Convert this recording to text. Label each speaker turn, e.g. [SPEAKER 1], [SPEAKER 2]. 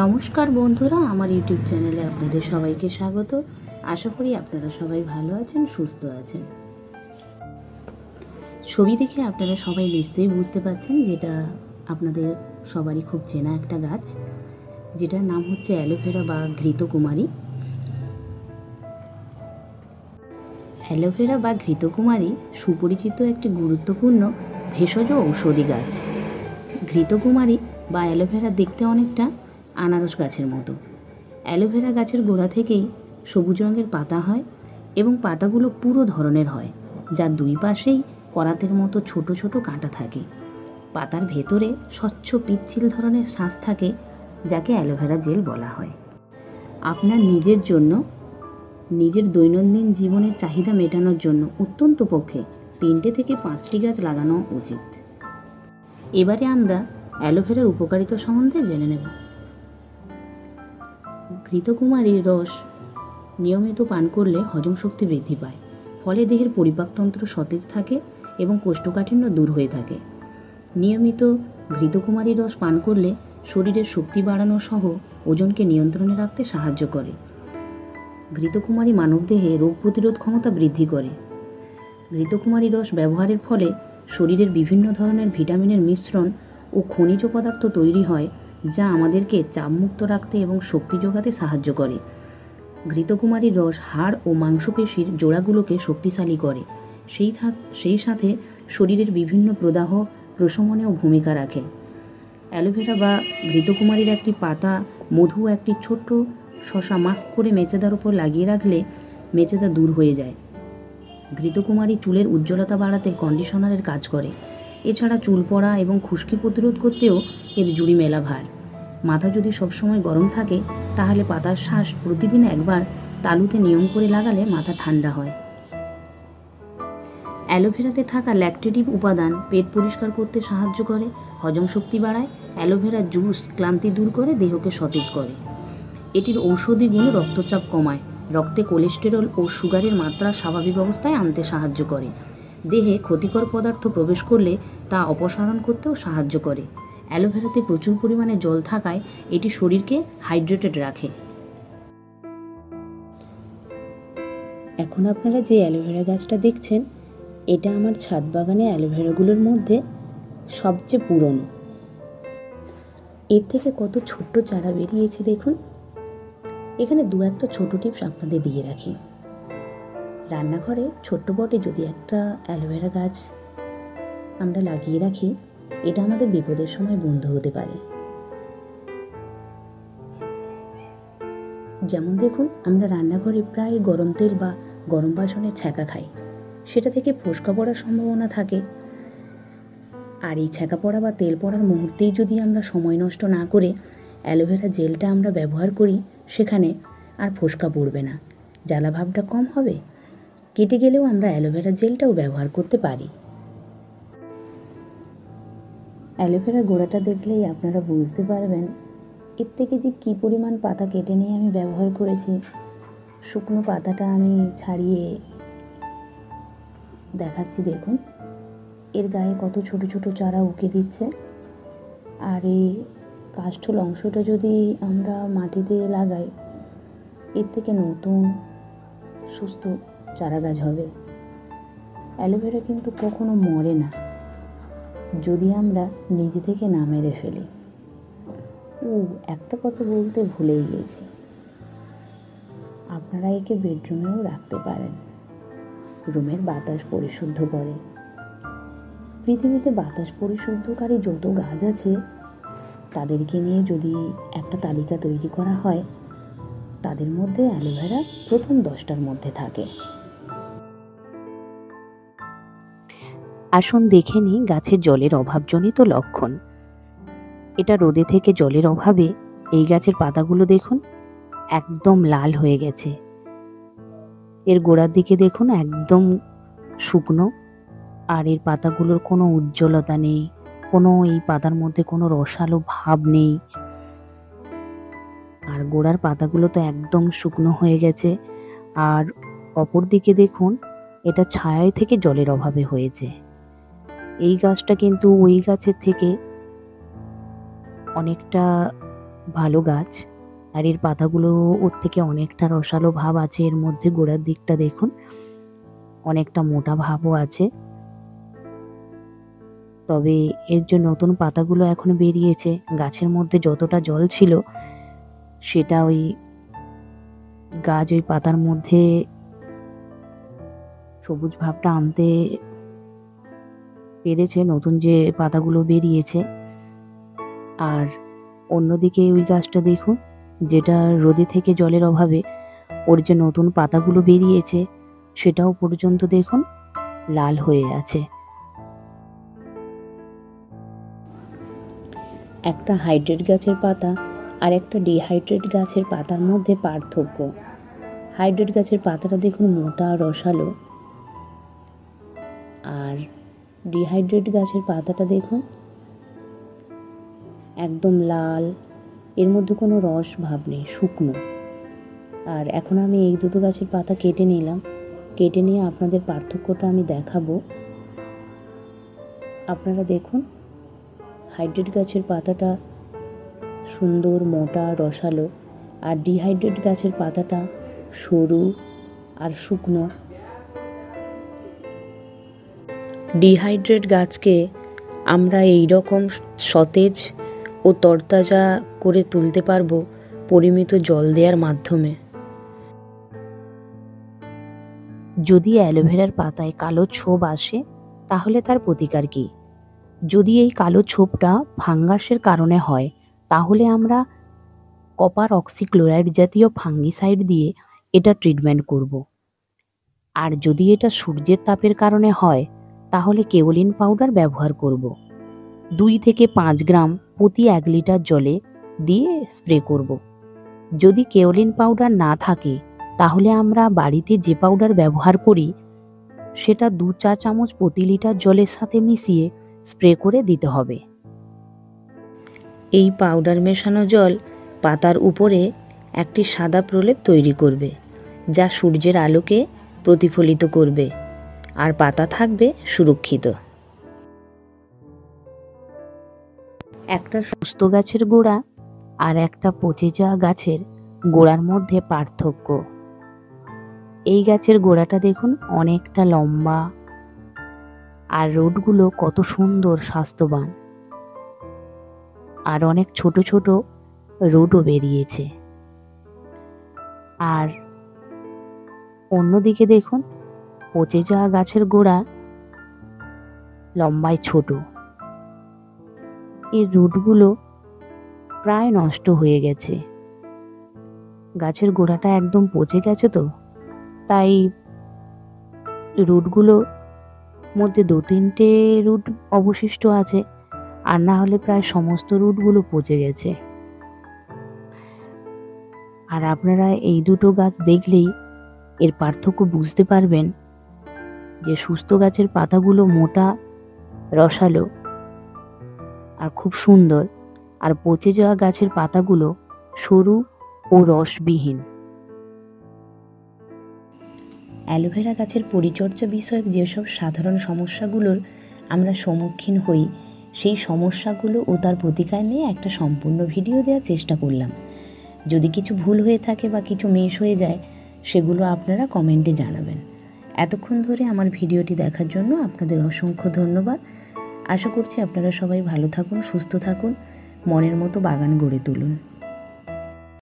[SPEAKER 1] নমস্কার বন্ধুরা, আমার ইউটিউব চ্যানেলে আপনাদের সবাইকে স্বাগত। আশা করি আপনারা সবাই ভালো আছেন, সুস্থ আছেন। ছবি দেখে আপনারা সবাই নিশ্চয়ই বুঝতে পারছেন যেটা আপনাদের সবারই খুব চেনা একটা গাছ, যেটার নাম হচ্ছে অ্যালোভেরা বা ঘৃতকুমারী। অ্যালোভেরা বা ঘৃতকুমারী সুপরিচিত একটি গুরুত্বপূর্ণ ভেষজ ঔষধি গাছ। ঘৃতকুমারী বা অ্যালোভেরা দেখতে অনেকটা আনারস গাছের মতো। অ্যালোভেরা গাছের গোড়া থেকেই সবুজ রঙের পাতা হয় এবং পাতাগুলো পুরো ধরনের হয়, যার দুই পাশেই করাতের মতো ছোট ছোট কাঁটা থাকে। পাতার ভেতরে স্বচ্ছ পিচ্ছিল ধরনের শ্বাস থাকে, যাকে অ্যালোভেরা জেল বলা হয়। আপনার নিজের জন্য, নিজের দৈনন্দিন জীবনের চাহিদা মেটানোর জন্য অত্যন্ত পক্ষে 3 থেকে 5টি গাছ লাগানো উচিত। এবারে আমরা অ্যালোভেরার উপকারিতা সম্বন্ধে জেনে নেব। ঘৃতকুমারীর রস নিয়মিত পান করলে হজম শক্তি বৃদ্ধি পায়, ফলে দেহের পরিপাকতন্ত্র সতেজ থাকে এবং কোষ্ঠকাঠিন্য দূর হয়ে থাকে। নিয়মিত ঘৃতকুমারীর রস পান করলে শরীরের শক্তি বাড়ানো সহ ওজনকে নিয়ন্ত্রণে রাখতে সাহায্য করে। ঘৃতকুমারী মানবদেহে রোগ প্রতিরোধ ক্ষমতা বৃদ্ধি করে। ঘৃতকুমারী রস ব্যবহারের ফলে শরীরের বিভিন্ন ধরনের ভিটামিনের মিশ্রণ ও খনিজ পদার্থ তৈরি হয়, যা আমাদেরকে চাপমুক্ত রাখতে এবং শক্তি যোগাতে সাহায্য করে। ঘৃতকুমারীর রস হাড় ও মাংসপেশির জোড়াগুলোকে শক্তিশালী করে, সেই সাথে শরীরের বিভিন্ন প্রদাহ প্রশমনেও ভূমিকা রাখে। অ্যালোভেরা বা ঘৃতকুমারীর একটি পাতা, মধু, একটি ছোট্ট শসা মাস্ক করে মেচেদার উপর লাগিয়ে রাখলে মেচেদা দূর হয়ে যায়। ঘৃতকুমারী চুলের উজ্জ্বলতা বাড়াতে কন্ডিশনারের কাজ করে। এছাড়া চুল পড়া এবং খুশকি প্রতিরোধ করতেও এর জুড়ি মেলা ভার। মাথা যদি সবসময় গরম থাকে, তাহলে পাতার শ্বাস প্রতিদিন একবার তালুতে নিয়ম করে লাগালে মাথা ঠান্ডা হয়। অ্যালোভেরাতে থাকা ল্যাকটেটিভ উপাদান পেট পরিষ্কার করতে সাহায্য করে, হজম শক্তি বাড়ায়। অ্যালোভেরা জুস ক্লান্তি দূর করে, দেহকে সতেজ করে। এটির ঔষধি গুণ রক্তচাপ কমায়, রক্তে কোলেস্টেরল ও সুগারের মাত্রা স্বাভাবিক অবস্থায় আনতে সাহায্য করে। দেহে ক্ষতিকর পদার্থ প্রবেশ করলে তা অপসারণ করতেও সাহায্য করে। অ্যালোভেরাতে প্রচুর পরিমাণে জল থাকায় এটি শরীরকে হাইড্রেটেড রাখে। এখন আপনারা যে অ্যালোভেরা গাছটা দেখছেন, এটা আমার ছাদ বাগানে অ্যালোভেরাগুলোর মধ্যে সবচেয়ে পুরনো। এর থেকে কত ছোট্ট চারা বেরিয়েছে দেখুন। এখানে 2-1টা ছোট টিপস আপনাদের দিয়ে রাখি। রান্নাঘরে ছোট্ট পটে যদি একটা অ্যালোভেরা গাছ আমরা লাগিয়ে রাখি, এটা আমাদের বিপদের সময় বন্ধু হতে পারে। যেমন দেখুন, আমরা রান্নাঘরে প্রায় গরম তেল বা গরম বাসনের ছ্যাঁকা খাই, সেটা থেকে ফোসকা পড়ার সম্ভাবনা থাকে। আর এই ছ্যাঁকা পড়া বা তেল পড়ার মুহূর্তেই যদি আমরা সময় নষ্ট না করে অ্যালোভেরা জেলটা আমরা ব্যবহার করি, সেখানে আর ফোসকা পড়বে না, জ্বালা ভাবটা কম হবে। কেটে গেলেও আমরা অ্যালোভেরা জেলটাও ব্যবহার করতে পারি। অ্যালোভেরা গোড়াটা দেখলেই আপনারা বুঝতে পারবেন এর থেকে যে কী পরিমাণ পাতা কেটে নিয়ে আমি ব্যবহার করেছি। শুকনো পাতাটা আমি ছাড়িয়ে দেখাচ্ছি, দেখুন এর গায়ে কত ছোট ছোট চারা উকে দিচ্ছে। আর এই কাষ্ঠল অংশটা যদি আমরা মাটিতে লাগাই, এর থেকে নতুন সুস্থ চারা গাছ হবে। অ্যালোভেরা কিন্তু কখনো মরে না, যদি আমরা নিজে থেকে না মেরে ফেলি। একটা কথা বলতে ভুলেই গেছি, আপনারা একে বেডরুমেও রাখতে পারেন। রুমের বাতাস পরিশুদ্ধ করে। পৃথিবীতে বাতাস পরিশুদ্ধকারী যত গাছ আছে, তাদেরকে নিয়ে যদি একটা তালিকা তৈরি করা হয়, তাদের মধ্যে অ্যালোভেরা প্রথম 10টার মধ্যে থাকে। আসুন দেখে নিই গাছের জলের অভাবজনিত লক্ষণ। এটা রোদে থেকে জলের অভাবে এই গাছের পাতাগুলো দেখুন একদম লাল হয়ে গেছে। এর গোড়ার দিকে দেখুন একদম শুকনো, আর এর পাতাগুলোর কোনো উজ্জ্বলতা নেই, কোনো এই পাতার মধ্যে কোনো রসালো ভাব নেই। আর গোড়ার পাতাগুলো তো একদম শুকনো হয়ে গেছে। আর অপর দিকে দেখুন, এটা ছায়ায় থেকে জলের অভাবে হয়েছে। এই গাছটা কিন্তু ওই গাছের থেকে অনেকটা ভালো গাছ। আর এর পাতাগুলো ওর থেকে অনেকটা রসালো ভাব আছে, এর মধ্যে গোড়ার দিকটা দেখুন অনেকটা মোটা ভাবও আছে। তবে এর যে নতুন পাতাগুলো এখন বেরিয়েছে, গাছের মধ্যে যতটা জল ছিল সেটা ওই গাছ ওই পাতার মধ্যে সবুজ ভাবটা আনতে পেরেছে, নতুন যে পাতাগুলো বেরিয়েছে। আর অন্যদিকে ওই গাছটা দেখুন, যেটা রোদে থেকে জলের অভাবে ওর যে নতুন পাতাগুলো বেরিয়েছে সেটাও পর্যন্ত দেখুন লাল হয়ে আছে। একটা হাইড্রেট গাছের পাতা আর একটা ডিহাইড্রেট গাছের পাতার মধ্যে পার্থক্য। হাইড্রেট গাছের পাতাটা দেখুন মোটা রসালো, আর ডিহাইড্রেট গাছের পাতাটা দেখুন একদম লাল, এর মধ্যে কোনো রস ভাব নেই, শুকনো। আর এখন আমি এই দুটো গাছের পাতা কেটে নিলাম, কেটে নিয়ে আপনাদের পার্থক্যটা আমি দেখাবো। আপনারা দেখুন, হাইড্রেট গাছের পাতাটা সুন্দর মোটা রসালো, আর ডিহাইড্রেট গাছের পাতাটা সরু আর শুকনো। ডিহাইড্রেট গাছকে আমরা এই রকম সতেজ ও তরতাজা করে তুলতে পারবো পরিমিত জল দেওয়ার মাধ্যমে। যদি অ্যালোভেরার পাতায় কালো ছোপ আসে তাহলে তার প্রতিকার কী? যদি এই কালো ছোপটা ফাঙ্গাসের কারণে হয় তাহলে আমরা কপার অক্সিক্লোরাইড জাতীয় ফাঙ্গিসাইড দিয়ে এটা ট্রিটমেন্ট করব। আর যদি এটা সূর্যের তাপের কারণে হয় তাহলে কেওলিন পাউডার ব্যবহার করব। 2 থেকে 5 গ্রাম প্রতি 1 লিটার জলে দিয়ে স্প্রে করব। যদি কেওলিন পাউডার না থাকে তাহলে আমরা বাড়িতে যে পাউডার ব্যবহার করি সেটা 2 চা চামচ প্রতি লিটার জলের সাথে মিশিয়ে স্প্রে করে দিতে হবে। এই পাউডার মেশানো জল পাতার উপরে একটি সাদা প্রলেপ তৈরি করবে, যা সূর্যের আলোকে প্রতিফলিত করবে আর পাতা থাকবে সুরক্ষিত। একটা সুস্থ গাছের গোড়া আর একটা পচে যাওয়া গাছের গোড়ার মধ্যে পার্থক্য। এই গাছের গোড়াটা দেখুন অনেকটা লম্বা, আর রুটগুলো কত সুন্দর স্বাস্থ্যবান, আর অনেক ছোট ছোট রুটও বেরিয়েছে। আর অন্যদিকে দেখুন, পচে যাওয়া গাছের গোড়া লম্বায় ছোট, এই রুটগুলো প্রায় নষ্ট হয়ে গেছে। গাছের গোড়াটা একদম পচে গেছে, তো তাই রুটগুলো মধ্যে 2-3টে রুট অবশিষ্ট আছে, আর না হলে প্রায় সমস্ত রুটগুলো পচে গেছে। আর আপনারা এই দুটো গাছ দেখলেই এর পার্থক্য বুঝতে পারবেন যে সুস্থ গাছের পাতাগুলো মোটা রসালো আর খুব সুন্দর, আর পচে যাওয়া গাছের পাতাগুলো সরু ও রসবিহীন। অ্যালোভেরা গাছের পরিচর্যা বিষয়ক যেসব সাধারণ সমস্যাগুলোর আমরা সম্মুখীন হই, সেই সমস্যাগুলো ও তার প্রতিকার নিয়ে একটা সম্পূর্ণ ভিডিও দেওয়ার চেষ্টা করলাম। যদি কিছু ভুল হয়ে থাকে বা কিছু মিস হয়ে যায় সেগুলো আপনারা কমেন্টে জানাবেন। এতক্ষণ ধরে আমার ভিডিওটি দেখার জন্য আপনাদের অসংখ্য ধন্যবাদ। আশা করছি আপনারা সবাই ভালো থাকুন, সুস্থ থাকুন, মনের মতো বাগান গড়ে তুলুন।